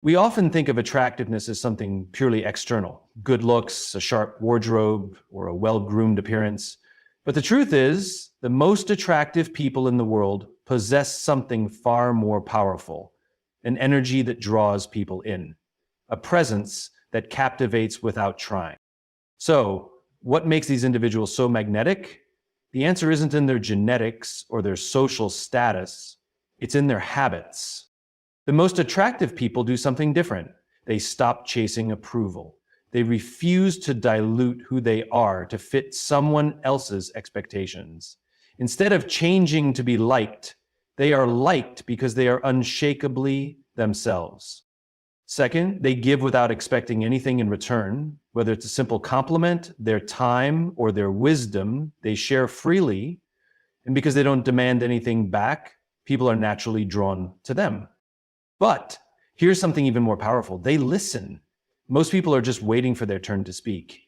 We often think of attractiveness as something purely external, good looks, a sharp wardrobe, or a well-groomed appearance. But the truth is, the most attractive people in the world possess something far more powerful, an energy that draws people in, a presence that captivates without trying. So, what makes these individuals so magnetic? The answer isn't in their genetics or their social status, it's in their habits. The most attractive people do something different. They stop chasing approval. They refuse to dilute who they are to fit someone else's expectations. Instead of changing to be liked, they are liked because they are unshakably themselves. Second, they give without expecting anything in return. Whether it's a simple compliment, their time, or their wisdom, they share freely. And because they don't demand anything back, people are naturally drawn to them. But here's something even more powerful. They listen. Most people are just waiting for their turn to speak.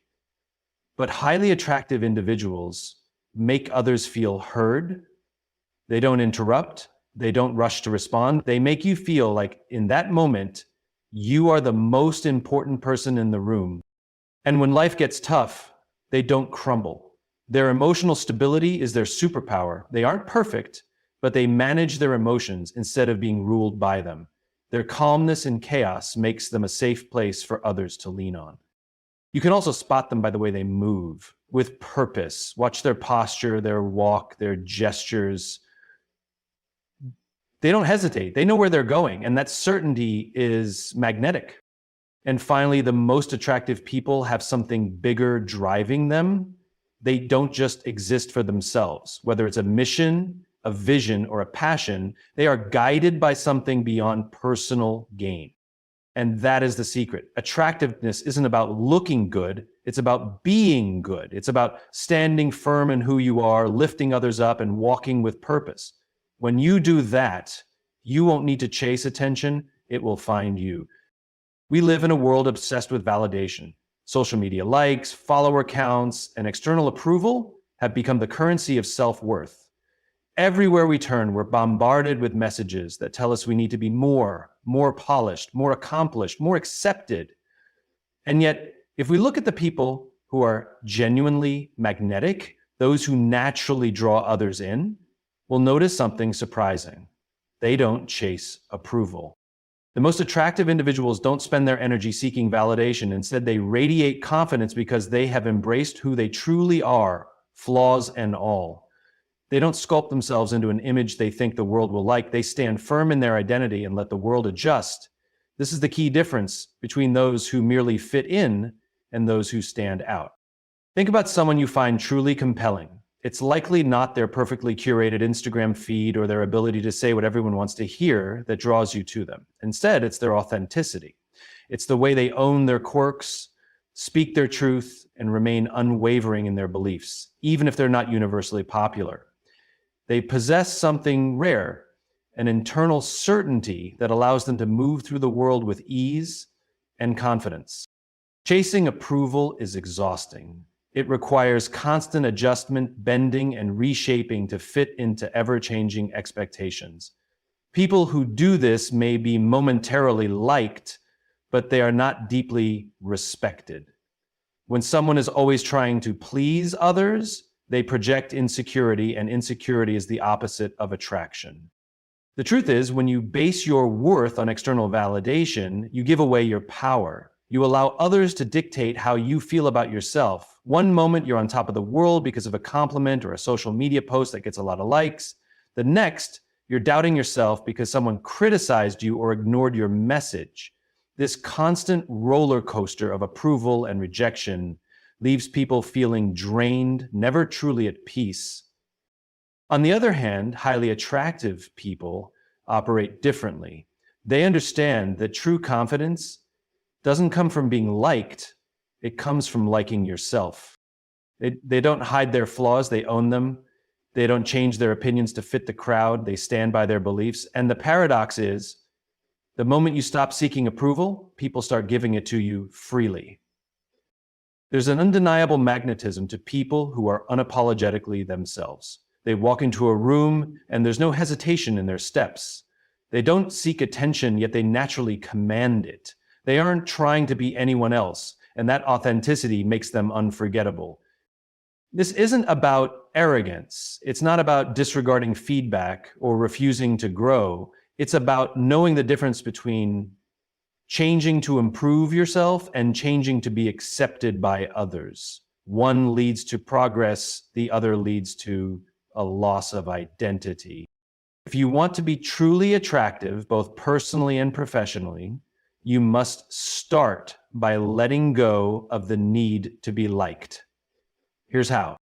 But highly attractive individuals make others feel heard. They don't interrupt. They don't rush to respond. They make you feel like in that moment, you are the most important person in the room. And when life gets tough, they don't crumble. Their emotional stability is their superpower. They aren't perfect, but they manage their emotions instead of being ruled by them. Their calmness in chaos makes them a safe place for others to lean on. You can also spot them by the way they move, with purpose. Watch their posture, their walk, their gestures. They don't hesitate. They know where they're going, and that certainty is magnetic. And finally, the most attractive people have something bigger driving them. They don't just exist for themselves. Whether it's a mission, a vision, or a passion, they are guided by something beyond personal gain. And that is the secret. Attractiveness isn't about looking good, it's about being good. It's about standing firm in who you are, lifting others up, and walking with purpose. When you do that, you won't need to chase attention, it will find you. We live in a world obsessed with validation. Social media likes, follower counts, and external approval have become the currency of self-worth. Everywhere we turn, we're bombarded with messages that tell us we need to be more polished, more accomplished, more accepted. And yet, if we look at the people who are genuinely magnetic, those who naturally draw others in, we'll notice something surprising. They don't chase approval. The most attractive individuals don't spend their energy seeking validation. Instead, they radiate confidence because they have embraced who they truly are, flaws and all. They don't sculpt themselves into an image they think the world will like. They stand firm in their identity and let the world adjust. This is the key difference between those who merely fit in and those who stand out. Think about someone you find truly compelling. It's likely not their perfectly curated Instagram feed or their ability to say what everyone wants to hear that draws you to them. Instead, it's their authenticity. It's the way they own their quirks, speak their truth, and remain unwavering in their beliefs, even if they're not universally popular. They possess something rare, an internal certainty that allows them to move through the world with ease and confidence. Chasing approval is exhausting. It requires constant adjustment, bending, and reshaping to fit into ever-changing expectations. People who do this may be momentarily liked, but they are not deeply respected. When someone is always trying to please others, they project insecurity, and insecurity is the opposite of attraction. The truth is, when you base your worth on external validation, you give away your power. You allow others to dictate how you feel about yourself. One moment you're on top of the world because of a compliment or a social media post that gets a lot of likes. The next, you're doubting yourself because someone criticized you or ignored your message. This constant roller coaster of approval and rejection leaves people feeling drained, never truly at peace. On the other hand, highly attractive people operate differently. They understand that true confidence doesn't come from being liked, it comes from liking yourself. They don't hide their flaws, they own them. They don't change their opinions to fit the crowd, they stand by their beliefs. And the paradox is, the moment you stop seeking approval, people start giving it to you freely. There's an undeniable magnetism to people who are unapologetically themselves. They walk into a room and there's no hesitation in their steps. They don't seek attention, yet they naturally command it. They aren't trying to be anyone else, and that authenticity makes them unforgettable. This isn't about arrogance. It's not about disregarding feedback or refusing to grow. It's about knowing the difference between changing to improve yourself and changing to be accepted by others. One leads to progress, the other leads to a loss of identity. If you want to be truly attractive, both personally and professionally, you must start by letting go of the need to be liked. Here's how.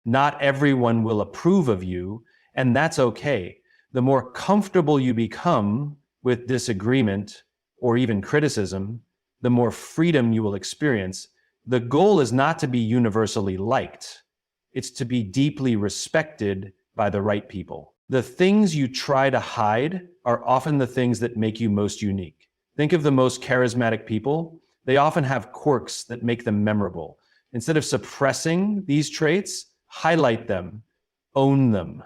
Not everyone will approve of you, and that's okay. The more comfortable you become with disagreement or even criticism, the more freedom you will experience. The goal is not to be universally liked. It's to be deeply respected by the right people. The things you try to hide are often the things that make you most unique. Think of the most charismatic people. They often have quirks that make them memorable. Instead of suppressing these traits, highlight them, own them.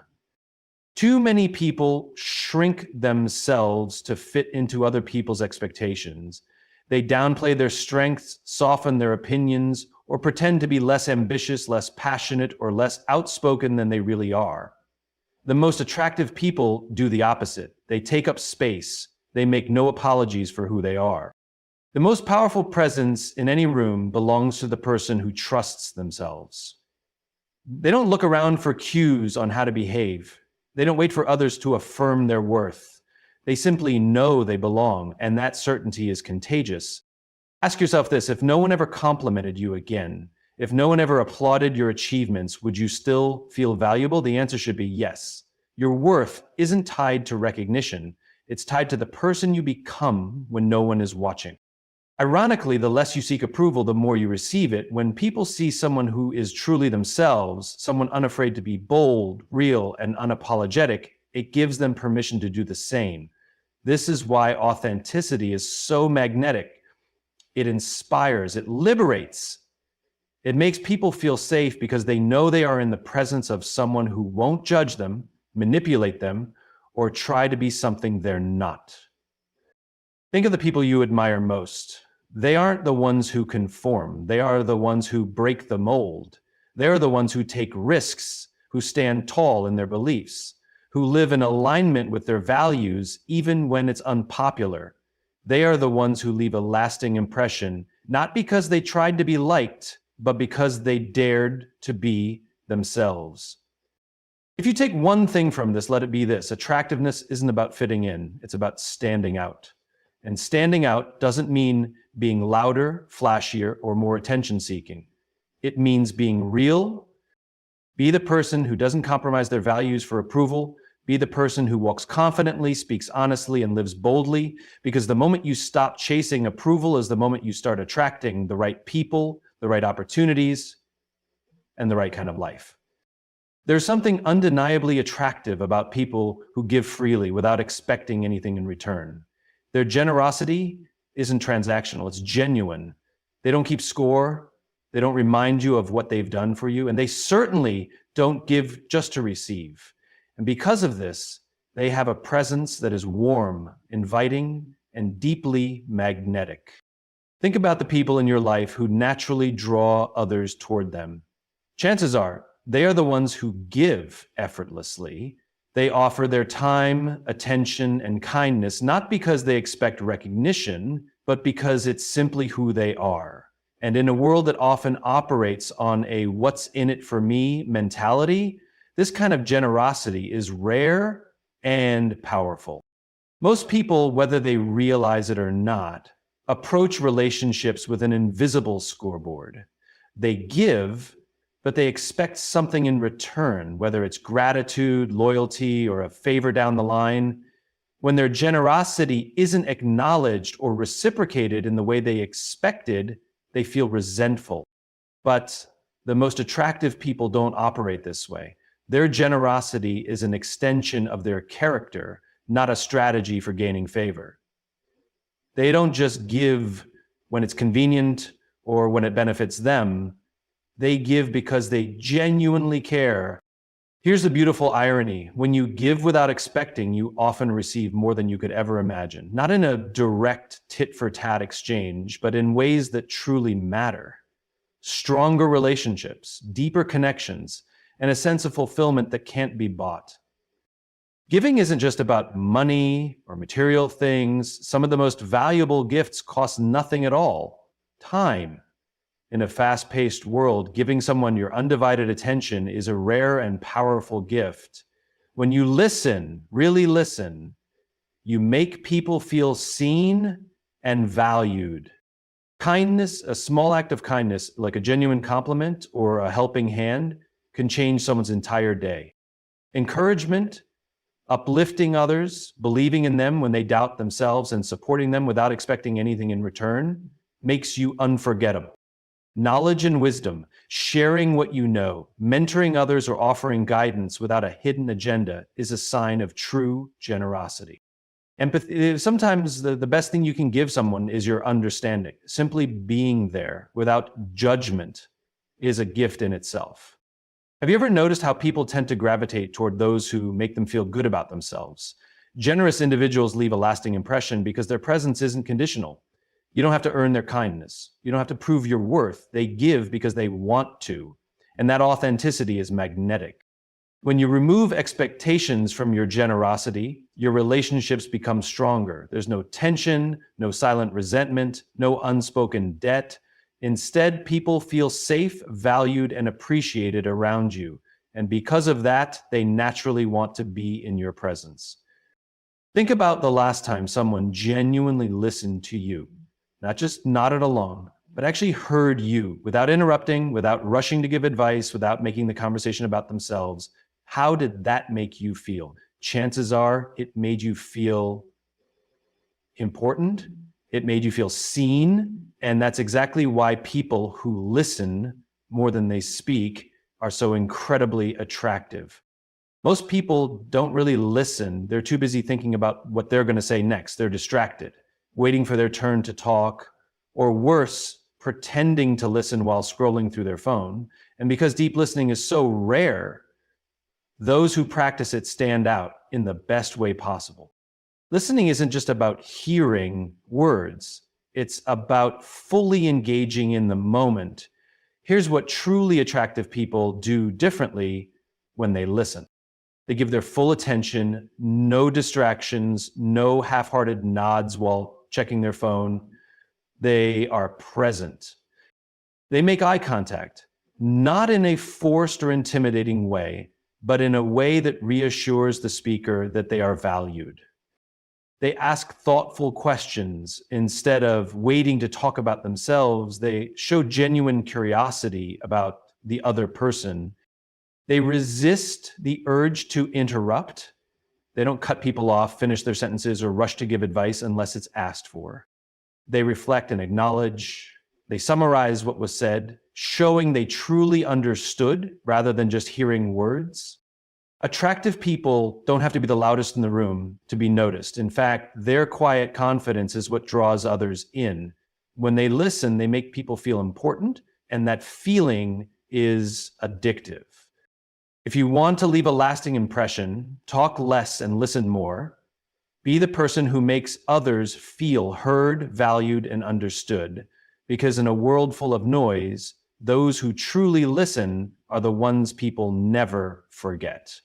Too many people shrink themselves to fit into other people's expectations. They downplay their strengths, soften their opinions, or pretend to be less ambitious, less passionate, or less outspoken than they really are. The most attractive people do the opposite. They take up space. They make no apologies for who they are. The most powerful presence in any room belongs to the person who trusts themselves. They don't look around for cues on how to behave. They don't wait for others to affirm their worth. They simply know they belong, and that certainty is contagious. Ask yourself this: if no one ever complimented you again, if no one ever applauded your achievements, would you still feel valuable? The answer should be yes. Your worth isn't tied to recognition. It's tied to the person you become when no one is watching. Ironically, the less you seek approval, the more you receive it. When people see someone who is truly themselves, someone unafraid to be bold, real, and unapologetic, it gives them permission to do the same. This is why authenticity is so magnetic. It inspires, it liberates. It makes people feel safe because they know they are in the presence of someone who won't judge them, manipulate them, or try to be something they're not. Think of the people you admire most. They aren't the ones who conform. They are the ones who break the mold. They're the ones who take risks, who stand tall in their beliefs, who live in alignment with their values even when it's unpopular. They are the ones who leave a lasting impression, not because they tried to be liked, but because they dared to be themselves. If you take one thing from this, let it be this: attractiveness isn't about fitting in, it's about standing out. And standing out doesn't mean being louder, flashier, or more attention-seeking. It means being real. Be the person who doesn't compromise their values for approval. Be the person who walks confidently, speaks honestly, and lives boldly. Because the moment you stop chasing approval is the moment you start attracting the right people, the right opportunities, and the right kind of life. There's something undeniably attractive about people who give freely without expecting anything in return. Their generosity isn't transactional, it's genuine. They don't keep score, they don't remind you of what they've done for you, and they certainly don't give just to receive. And because of this, they have a presence that is warm, inviting, and deeply magnetic. Think about the people in your life who naturally draw others toward them. Chances are, they are the ones who give effortlessly. They offer their time, attention, and kindness, not because they expect recognition, but because it's simply who they are. And in a world that often operates on a what's in it for me mentality, this kind of generosity is rare and powerful. Most people, whether they realize it or not, approach relationships with an invisible scoreboard. They give, but they expect something in return, whether it's gratitude, loyalty, or a favor down the line. When their generosity isn't acknowledged or reciprocated in the way they expected, they feel resentful. But the most attractive people don't operate this way. Their generosity is an extension of their character, not a strategy for gaining favor. They don't just give when it's convenient or when it benefits them. They give because they genuinely care. Here's the beautiful irony. When you give without expecting, you often receive more than you could ever imagine. Not in a direct tit-for-tat exchange, but in ways that truly matter. Stronger relationships, deeper connections, and a sense of fulfillment that can't be bought. Giving isn't just about money or material things. Some of the most valuable gifts cost nothing at all. Time. In a fast-paced world, giving someone your undivided attention is a rare and powerful gift. When you listen, really listen, you make people feel seen and valued. Kindness, a small act of kindness, like a genuine compliment or a helping hand, can change someone's entire day. Encouragement, uplifting others, believing in them when they doubt themselves, and supporting them without expecting anything in return, makes you unforgettable. Knowledge and wisdom, sharing what you know, mentoring others, or offering guidance without a hidden agenda is a sign of true generosity. Empathy, sometimes the best thing you can give someone is your understanding. Simply being there without judgment is a gift in itself. Have you ever noticed how people tend to gravitate toward those who make them feel good about themselves? Generous individuals leave a lasting impression because their presence isn't conditional. You don't have to earn their kindness. You don't have to prove your worth. They give because they want to. And that authenticity is magnetic. When you remove expectations from your generosity, your relationships become stronger. There's no tension, no silent resentment, no unspoken debt. Instead, people feel safe, valued, and appreciated around you. And because of that, they naturally want to be in your presence. Think about the last time someone genuinely listened to you. Not just nodded along, but actually heard you without interrupting, without rushing to give advice, without making the conversation about themselves. How did that make you feel? Chances are it made you feel important. It made you feel seen. And that's exactly why people who listen more than they speak are so incredibly attractive. Most people don't really listen. They're too busy thinking about what they're going to say next. They're distracted, waiting for their turn to talk, or worse, pretending to listen while scrolling through their phone. And because deep listening is so rare, those who practice it stand out in the best way possible. Listening isn't just about hearing words. It's about fully engaging in the moment. Here's what truly attractive people do differently when they listen. They give their full attention, no distractions, no half-hearted nods while checking their phone. They are present. They make eye contact, not in a forced or intimidating way, but in a way that reassures the speaker that they are valued. They ask thoughtful questions instead of waiting to talk about themselves. They show genuine curiosity about the other person. They resist the urge to interrupt. They don't cut people off, finish their sentences, or rush to give advice unless it's asked for. They reflect and acknowledge. They summarize what was said, showing they truly understood rather than just hearing words. Attractive people don't have to be the loudest in the room to be noticed. In fact, their quiet confidence is what draws others in. When they listen, they make people feel important, and that feeling is addictive. If you want to leave a lasting impression, talk less and listen more. Be the person who makes others feel heard, valued, and understood. Because in a world full of noise, those who truly listen are the ones people never forget.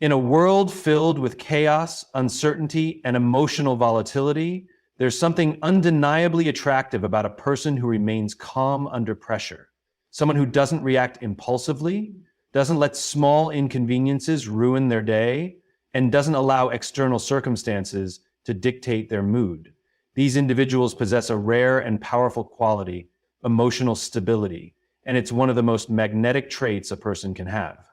In a world filled with chaos, uncertainty, and emotional volatility, there's something undeniably attractive about a person who remains calm under pressure. Someone who doesn't react impulsively, doesn't let small inconveniences ruin their day, and doesn't allow external circumstances to dictate their mood. These individuals possess a rare and powerful quality, emotional stability, and it's one of the most magnetic traits a person can have.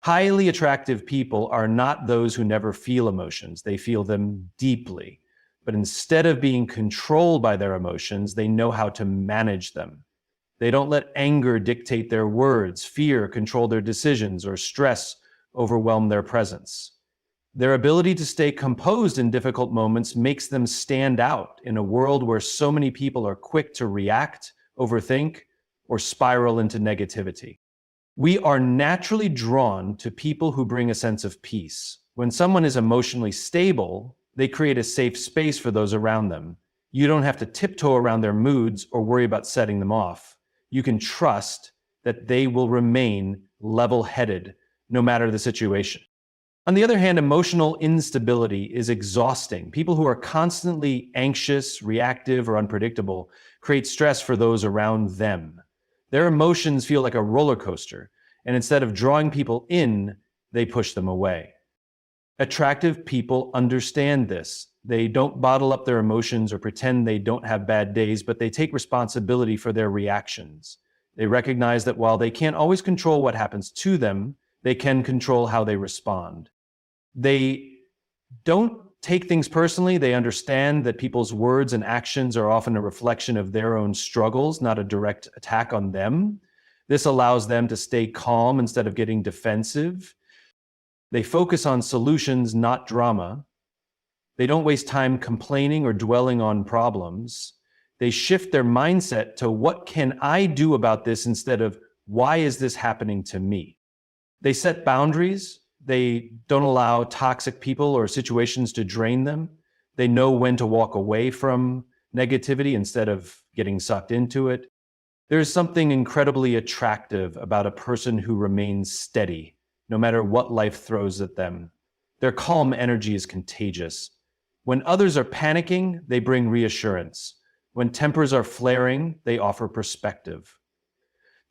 Highly attractive people are not those who never feel emotions. They feel them deeply. But instead of being controlled by their emotions, they know how to manage them. They don't let anger dictate their words, fear control their decisions, or stress overwhelm their presence. Their ability to stay composed in difficult moments makes them stand out in a world where so many people are quick to react, overthink, or spiral into negativity. We are naturally drawn to people who bring a sense of peace. When someone is emotionally stable, they create a safe space for those around them. You don't have to tiptoe around their moods or worry about setting them off. You can trust that they will remain level-headed no matter the situation. On the other hand, emotional instability is exhausting. People who are constantly anxious, reactive, or unpredictable create stress for those around them. Their emotions feel like a roller coaster, and instead of drawing people in, they push them away. Attractive people understand this. They don't bottle up their emotions or pretend they don't have bad days, but they take responsibility for their reactions. They recognize that while they can't always control what happens to them, they can control how they respond. They don't take things personally. They understand that people's words and actions are often a reflection of their own struggles, not a direct attack on them. This allows them to stay calm instead of getting defensive. They focus on solutions, not drama. They don't waste time complaining or dwelling on problems. They shift their mindset to what can I do about this instead of why is this happening to me? They set boundaries. They don't allow toxic people or situations to drain them. They know when to walk away from negativity instead of getting sucked into it. There's something incredibly attractive about a person who remains steady, no matter what life throws at them. Their calm energy is contagious. When others are panicking, they bring reassurance. When tempers are flaring, they offer perspective.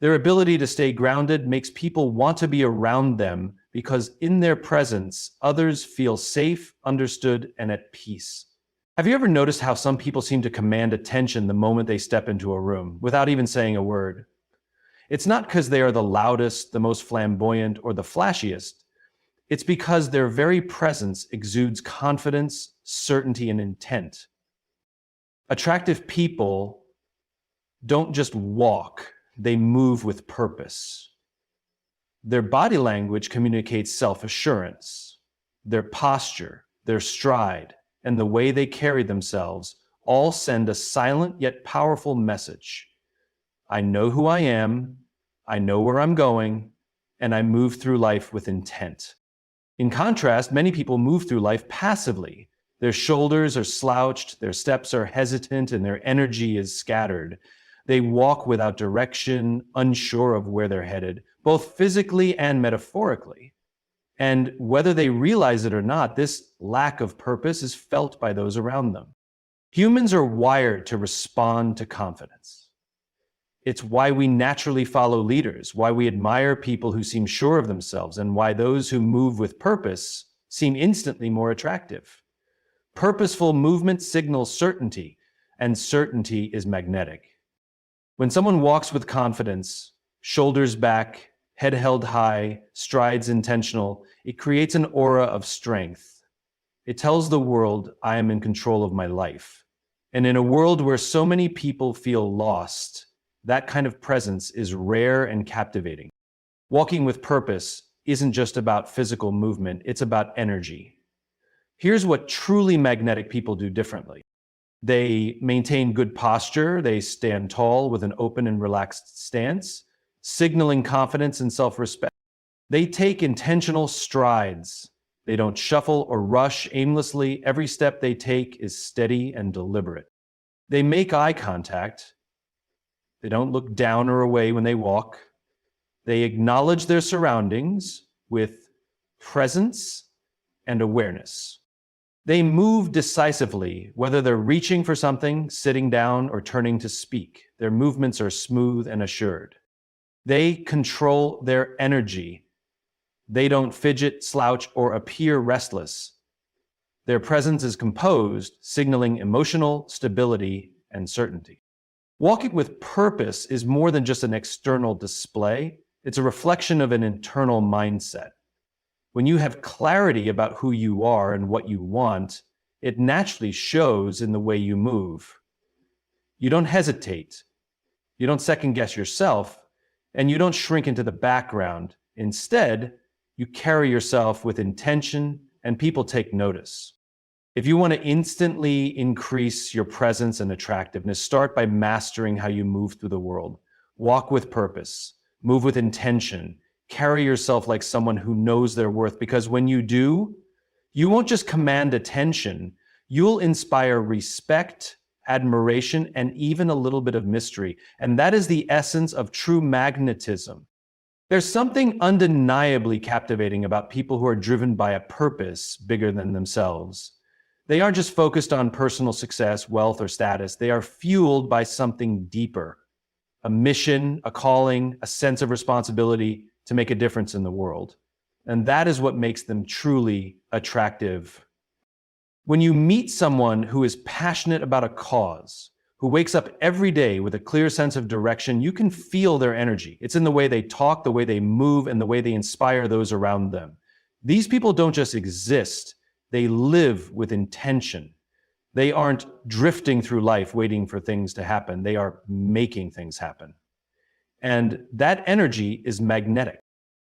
Their ability to stay grounded makes people want to be around them because in their presence, others feel safe, understood, and at peace. Have you ever noticed how some people seem to command attention the moment they step into a room without even saying a word? It's not because they are the loudest, the most flamboyant, or the flashiest. It's because their very presence exudes confidence, certainty, and intent. Attractive people don't just walk, they move with purpose. Their body language communicates self-assurance. Their posture, their stride, and the way they carry themselves all send a silent yet powerful message. I know who I am, I know where I'm going, and I move through life with intent. In contrast, many people move through life passively. Their shoulders are slouched, their steps are hesitant, and their energy is scattered. They walk without direction, unsure of where they're headed, both physically and metaphorically. And whether they realize it or not, this lack of purpose is felt by those around them. Humans are wired to respond to confidence. It's why we naturally follow leaders, why we admire people who seem sure of themselves, and why those who move with purpose seem instantly more attractive. Purposeful movement signals certainty, and certainty is magnetic. When someone walks with confidence, shoulders back, head held high, strides intentional, it creates an aura of strength. It tells the world, I am in control of my life. And in a world where so many people feel lost, that kind of presence is rare and captivating. Walking with purpose isn't just about physical movement, it's about energy. Here's what truly magnetic people do differently. They maintain good posture, they stand tall with an open and relaxed stance, signaling confidence and self-respect. They take intentional strides. They don't shuffle or rush aimlessly. Every step they take is steady and deliberate. They make eye contact. They don't look down or away when they walk. They acknowledge their surroundings with presence and awareness. They move decisively, whether they're reaching for something, sitting down, or turning to speak. Their movements are smooth and assured. They control their energy. They don't fidget, slouch, or appear restless. Their presence is composed, signaling emotional stability and certainty. Walking with purpose is more than just an external display. It's a reflection of an internal mindset. When you have clarity about who you are and what you want, it naturally shows in the way you move. You don't hesitate. You don't second guess yourself, and you don't shrink into the background. Instead, you carry yourself with intention, and people take notice. If you want to instantly increase your presence and attractiveness, start by mastering how you move through the world. Walk with purpose. Move with intention. Carry yourself like someone who knows their worth, because when you do, you won't just command attention, you'll inspire respect, admiration, and even a little bit of mystery. And that is the essence of true magnetism. There's something undeniably captivating about people who are driven by a purpose bigger than themselves. They aren't just focused on personal success, wealth, or status. They are fueled by something deeper, a mission, a calling, a sense of responsibility to make a difference in the world. And that is what makes them truly attractive. When you meet someone who is passionate about a cause, who wakes up every day with a clear sense of direction, you can feel their energy. It's in the way they talk, the way they move, and the way they inspire those around them. These people don't just exist, they live with intention. They aren't drifting through life waiting for things to happen. They are making things happen. And that energy is magnetic.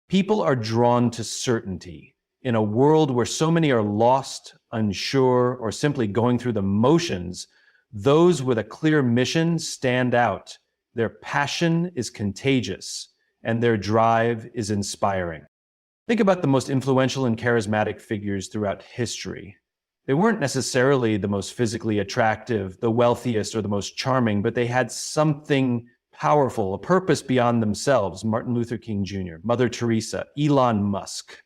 People are drawn to certainty. In a world where so many are lost, unsure, or simply going through the motions, those with a clear mission stand out. Their passion is contagious, and their drive is inspiring. Think about the most influential and charismatic figures throughout history. They weren't necessarily the most physically attractive, the wealthiest, or the most charming, but they had something powerful, a purpose beyond themselves. Martin Luther King Jr., Mother Teresa, Elon Musk,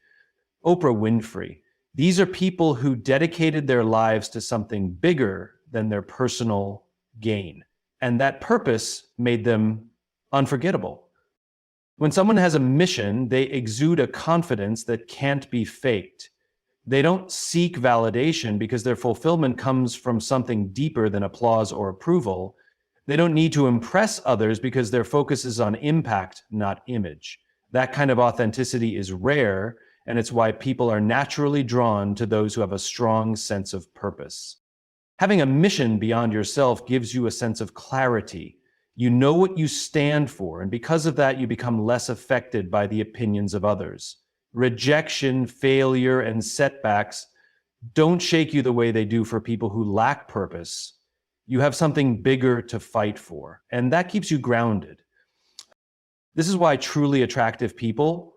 Oprah Winfrey. These are people who dedicated their lives to something bigger than their personal gain. And that purpose made them unforgettable. When someone has a mission, they exude a confidence that can't be faked. They don't seek validation because their fulfillment comes from something deeper than applause or approval. They don't need to impress others because their focus is on impact, not image. That kind of authenticity is rare, and it's why people are naturally drawn to those who have a strong sense of purpose. Having a mission beyond yourself gives you a sense of clarity. You know what you stand for, and because of that, you become less affected by the opinions of others. Rejection, failure, and setbacks don't shake you the way they do for people who lack purpose. You have something bigger to fight for, and that keeps you grounded. This is why truly attractive people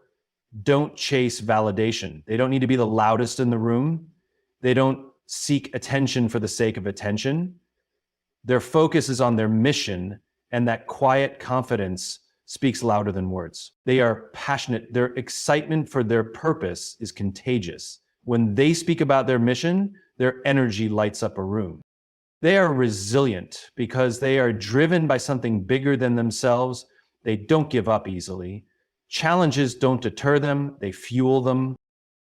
don't chase validation. They don't need to be the loudest in the room. They don't seek attention for the sake of attention. Their focus is on their mission, and that quiet confidence speaks louder than words. They are passionate. Their excitement for their purpose is contagious. When they speak about their mission, their energy lights up a room. They are resilient because they are driven by something bigger than themselves. They don't give up easily. Challenges don't deter them, they fuel them.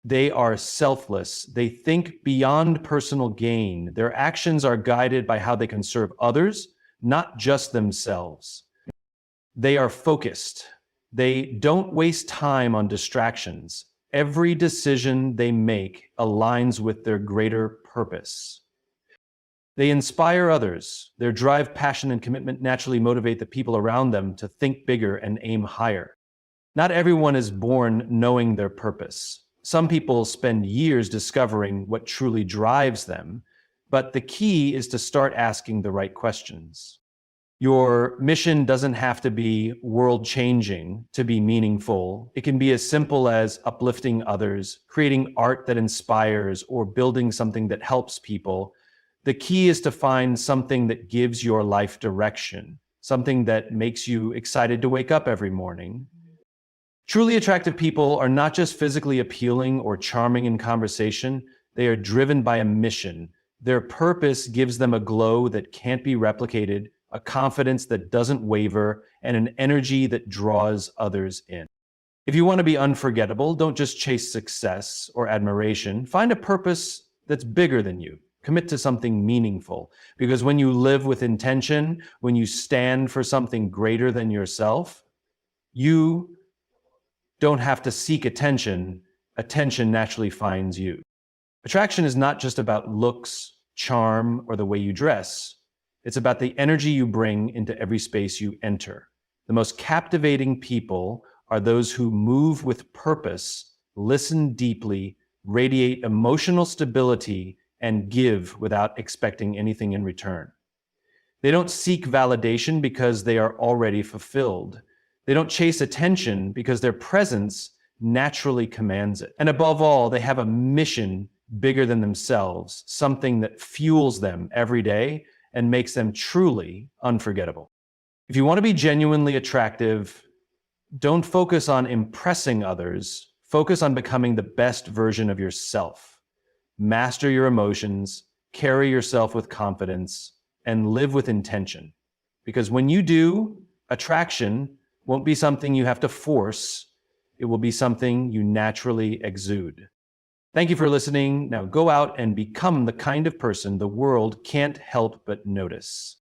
They are selfless. They think beyond personal gain. Their actions are guided by how they can serve others, not just themselves. They are focused. They don't waste time on distractions. Every decision they make aligns with their greater purpose. They inspire others. Their drive, passion, and commitment naturally motivate the people around them to think bigger and aim higher. Not everyone is born knowing their purpose. Some people spend years discovering what truly drives them, but the key is to start asking the right questions. Your mission doesn't have to be world-changing to be meaningful. It can be as simple as uplifting others, creating art that inspires, or building something that helps people. The key is to find something that gives your life direction, something that makes you excited to wake up every morning. Truly attractive people are not just physically appealing or charming in conversation, they are driven by a mission. Their purpose gives them a glow that can't be replicated, a confidence that doesn't waver, and an energy that draws others in. If you want to be unforgettable, don't just chase success or admiration. Find a purpose that's bigger than you. Commit to something meaningful, because when you live with intention, when you stand for something greater than yourself, you don't have to seek attention. Attention naturally finds you. Attraction is not just about looks, charm, or the way you dress. It's about the energy you bring into every space you enter. The most captivating people are those who move with purpose, listen deeply, radiate emotional stability, and give without expecting anything in return. They don't seek validation because they are already fulfilled. They don't chase attention because their presence naturally commands it. And above all, they have a mission bigger than themselves, something that fuels them every day and makes them truly unforgettable. If you want to be genuinely attractive, don't focus on impressing others. Focus on becoming the best version of yourself. Master your emotions, carry yourself with confidence, and live with intention. Because when you do, attraction won't be something you have to force. It will be something you naturally exude. Thank you for listening. Now go out and become the kind of person the world can't help but notice.